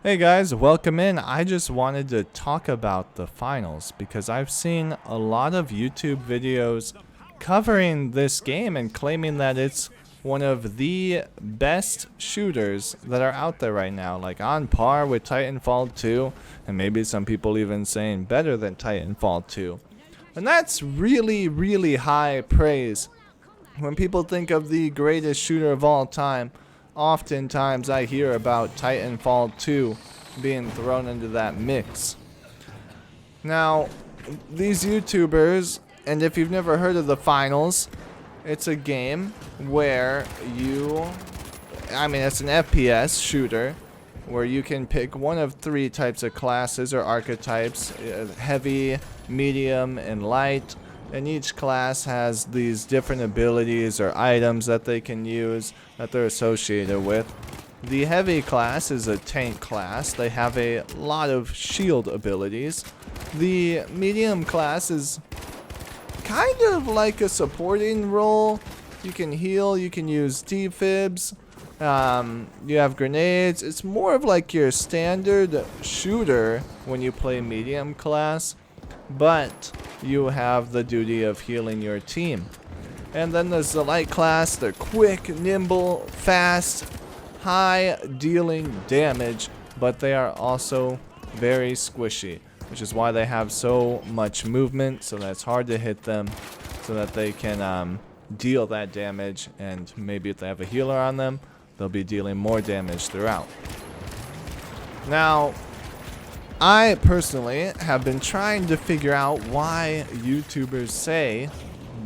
Hey guys, welcome in. I just wanted to talk about the finals because I've seen a lot of YouTube videos covering this game and claiming that it's one of the best shooters that are out there right now, like on par with Titanfall 2, and maybe some people even saying better than Titanfall 2. And that's really, really high praise. When people think of the greatest shooter of all time, oftentimes I hear about Titanfall 2 being thrown into that mix. Now, these YouTubers, and if you've never heard of the finals, it's a game where it's an FPS shooter where you can pick one of three types of classes or archetypes, heavy, medium, and light. And each class has these different abilities or items that they can use that they're associated with. The heavy class is a tank class. They have a lot of shield abilities. The medium class is kind of like a supporting role. You can heal, you can use defibs, you have grenades. It's more of like your standard shooter when you play medium class, but you have the duty of healing your team. And then there's the light class. They're quick, nimble, fast, high dealing damage, but they are also very squishy, which is why they have so much movement, so that it's hard to hit them, so that they can deal that damage, and maybe if they have a healer on them, they'll be dealing more damage throughout. Now, I personally have been trying to figure out why YouTubers say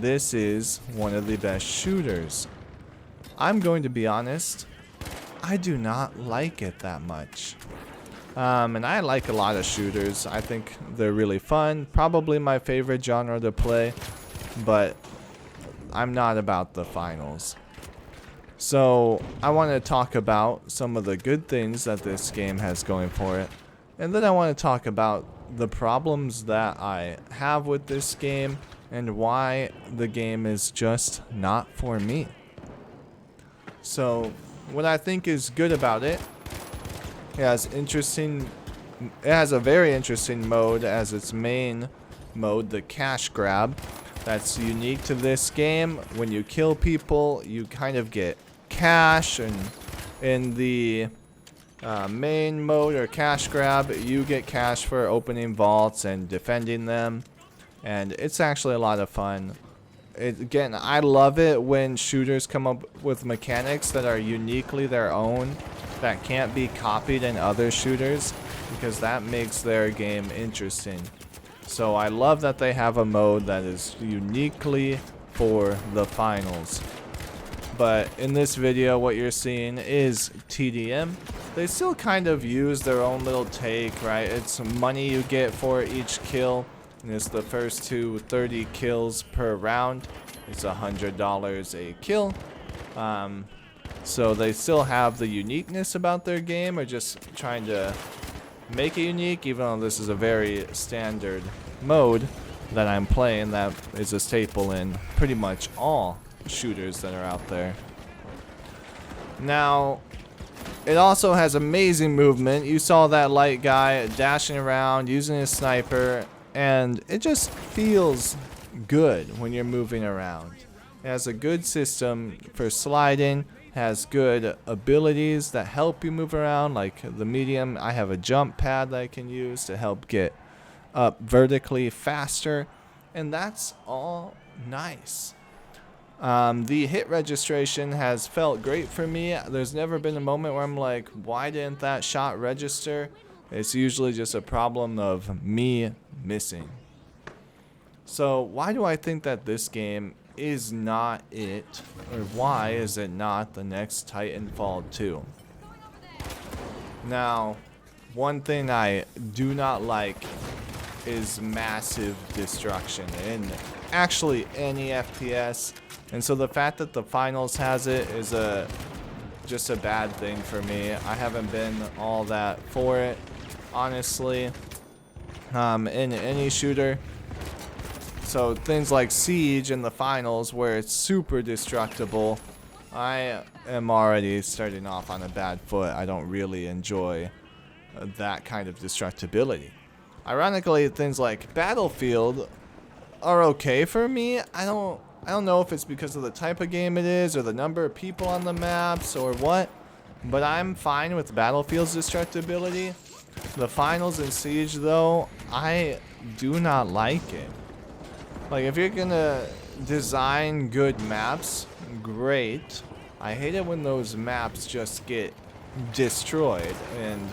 this is one of the best shooters. I'm going to be honest, I do not like it that much. And I like a lot of shooters. I think they're really fun. Probably my favorite genre to play, but I'm not about the finals. So I want to talk about some of the good things that this game has going for it. And then I want to talk about the problems that I have with this game and why the game is just not for me. So, what I think is good about it, it has a very interesting mode as its main mode, the cash grab. That's unique to this game. When you kill people, you kind of get cash, and in the main mode or cash grab, you get cash for opening vaults and defending them, and it's actually a lot of fun. Again, I love it when shooters come up with mechanics that are uniquely their own, that can't be copied in other shooters, because that makes their game interesting. So I love that they have a mode that is uniquely for the finals. But in this video, what you're seeing is TDM. They still kind of use their own little take, right? It's money you get for each kill, and it's the first to 30 kills per round. It's $100 a kill. So they still have the uniqueness about their game, or just trying to make it unique, even though this is a very standard mode that I'm playing that is a staple in pretty much all shooters that are out there. Now, it also has amazing movement. You saw that light guy dashing around using his sniper, and it just feels good when you're moving around. It has a good system for sliding, has good abilities that help you move around, like the medium. I have a jump pad that I can use to help get up vertically faster, and that's all nice. The hit registration has felt great for me. There's never been a moment where I'm like, why didn't that shot register? It's usually just a problem of me missing. So why do I think that this game is not it, or why is it not the next Titanfall 2? Now, one thing I do not like is massive destruction in actually any FPS. And so the fact that the finals has it is just a bad thing for me. I haven't been all that for it, honestly, in any shooter. So things like Siege in the finals, where it's super destructible, I am already starting off on a bad foot. I don't really enjoy that kind of destructibility. Ironically, things like Battlefield are okay for me. I don't know if it's because of the type of game it is or the number of people on the maps or what, but I'm fine with Battlefield's destructibility. The Finals and Siege though, I do not like it. Like, if you're gonna design good maps, great. I hate it when those maps just get destroyed. And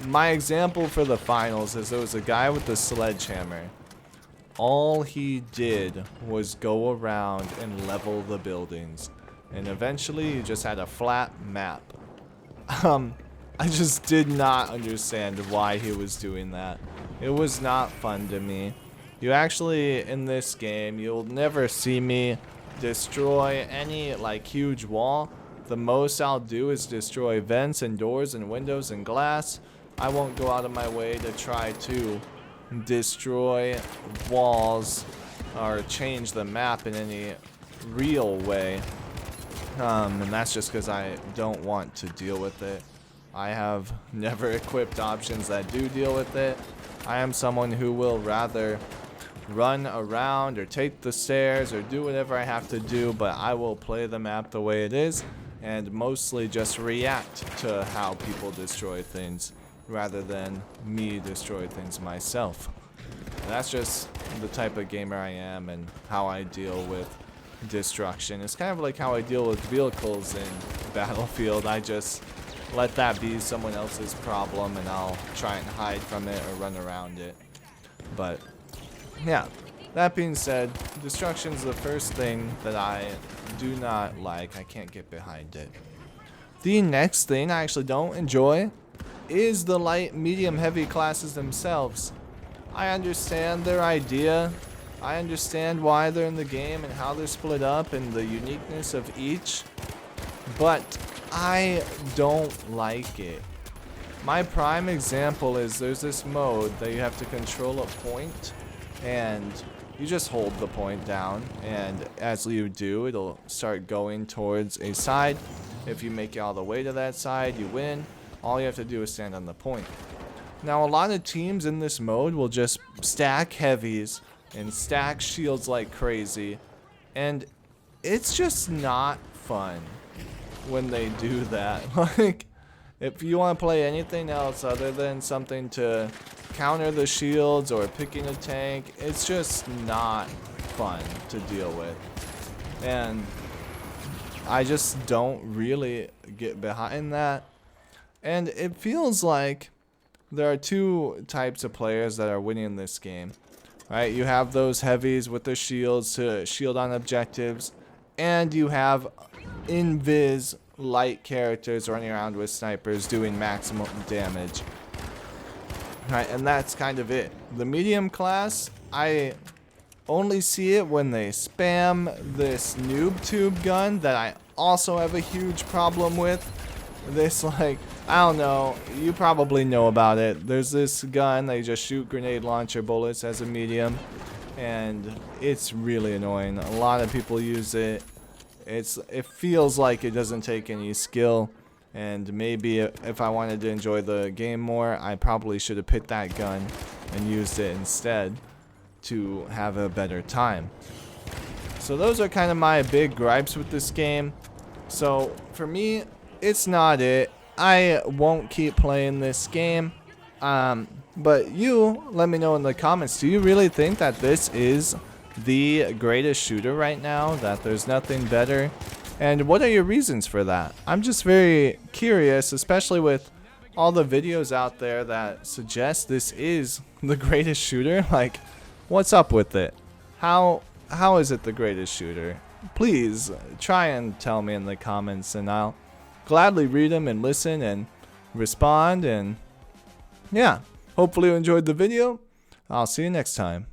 my example for the Finals is there was a guy with the sledgehammer. All he did was go around and level the buildings, and eventually you just had a flat map. I just did not understand why he was doing that. It was not fun to me. You actually, in this game, you'll never see me destroy any like huge wall. The most I'll do is destroy vents and doors and windows and glass. I won't go out of my way to try to destroy walls or change the map in any real way. And that's just because I don't want to deal with it. I have never equipped options that do deal with it. I am someone who will rather run around or take the stairs or do whatever I have to do, but I will play the map the way it is and mostly just react to how people destroy things rather than me destroy things myself. And that's just the type of gamer I am and how I deal with destruction. It's kind of like how I deal with vehicles in Battlefield. I just let that be someone else's problem and I'll try and hide from it or run around it. But yeah, that being said, destruction's the first thing that I do not like. I can't get behind it. The next thing I actually don't enjoy is the light, medium, heavy classes themselves. I understand their idea. I understand why they're in the game and how they're split up and the uniqueness of each, but I don't like it. My prime example is there's this mode that you have to control a point, and you just hold the point down, and as you do, it'll start going towards a side. If you make it all the way to that side, you win. All you have to do is stand on the point. Now, a lot of teams in this mode will just stack heavies and stack shields like crazy, and it's just not fun when they do that. Like, if you want to play anything else other than something to counter the shields or picking a tank, it's just not fun to deal with. And I just don't really get behind that. And it feels like there are two types of players that are winning this game. Right? You have those heavies with their shields to shield on objectives, and you have invis light characters running around with snipers doing maximum damage. Right, and that's kind of it. The medium class, I only see it when they spam this noob tube gun that I also have a huge problem with. This, like, I don't know, you probably know about it. There's this gun that you just shoot grenade launcher bullets as a medium, and it's really annoying. A lot of people use it. It feels like it doesn't take any skill, and maybe if I wanted to enjoy the game more, I probably should have picked that gun and used it instead to have a better time. So those are kind of my big gripes with this game. So for me, it's not it. I won't keep playing this game. But you, let me know in the comments, do you really think that this is the greatest shooter right now? That there's nothing better? And what are your reasons for that? I'm just very curious, especially with all the videos out there that suggest this is the greatest shooter. Like, what's up with it? How is it the greatest shooter? Please try and tell me in the comments, and I'll gladly read them and listen and respond. And yeah, hopefully you enjoyed the video. I'll see you next time.